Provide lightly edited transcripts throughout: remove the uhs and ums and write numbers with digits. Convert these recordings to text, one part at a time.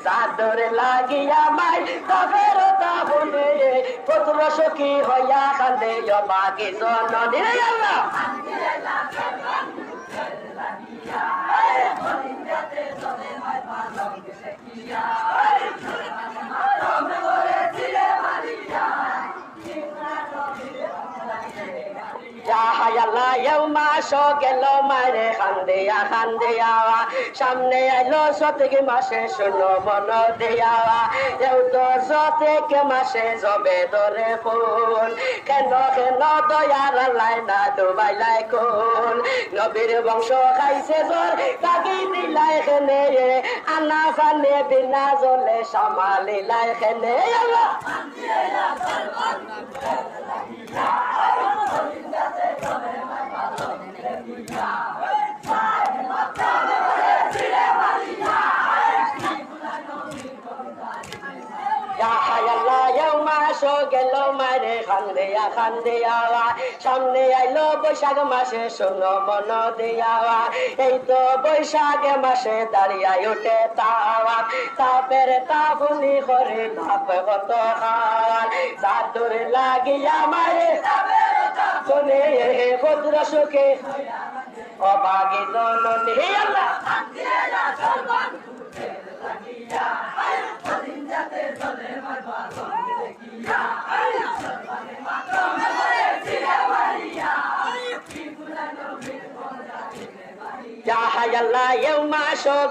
চাদর লাগিয়া মাই তাফের তাবনে পুত্র সখী হইয়া কান্দে বাকি জননী আল্লাহ গেল মারে খান্দিয়া খান্দিয়া সামনে আইলো সতেক মাসে শুনো মন দিয়া এও তো সতেক মাসে জবে ধরে ফুল কেন কেন দয়ার লাই না ডুবাইলাই কোন নবীর বংশ খাইছে জ্বর কাকি দিলাই খেনে আনা ফানে বিনা জলে সামালিলাই খেনে গেল মারে খান্দিয়া খান্দিয়া সামনে আইলো বৈশাখ মাসে শোনো মন দিয়া এই তো বৈশাখ মাসে দাঁড়িয়ে উঠে তাওয়া তাপের তাপুনি করে তাপ কত খাওয়ার চাদর লাগিয়া মারে শোনে পুত্র সুখে অবাগি জননী আল্লাহ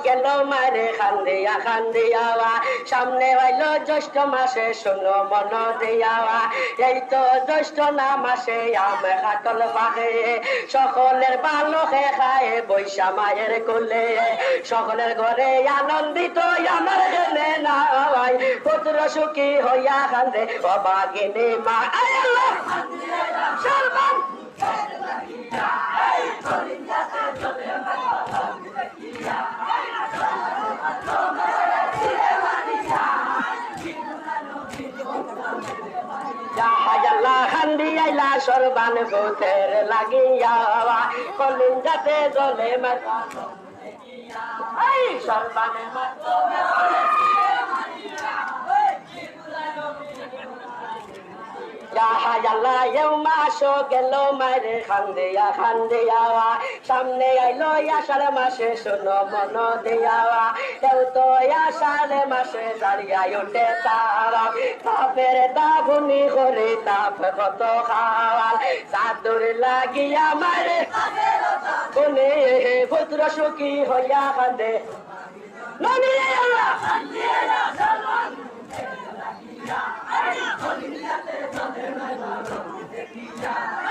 গেল মারে খান্দিয়া খান্দিয়া সামনে হইলো জ্যৈষ্ঠ মাসে শোনো মন দিয়া এই তো জ্যৈষ্ঠ না মাসে আম কাটল পাখে সকলের বালকে খায় বৈশা মায়ের কোলে সকলের ঘরে আনন্দিত আমার গেলে না পুত্র সুখী হইয়া কান্দে অবাগিনী মা সর্বান সর্বান গোতের লাগিয়া কলিন যাতে জলে মাথা সর্বান গেল মারে খান্দিয়া খান্দিয়া সামনে আইলো আষাঢ় মাসে শোনো মন দিয়া কেউ তো আষাঢ় মাসে দাঁড়িয়ে উঠে তারা তাপের তাপুনি করে তাপ কত খাওয়ার চাদর লাগিয়া মারে কোনে পুত্র সুখী হইয়া কাঁদে ননী আল্লাহ Yeah.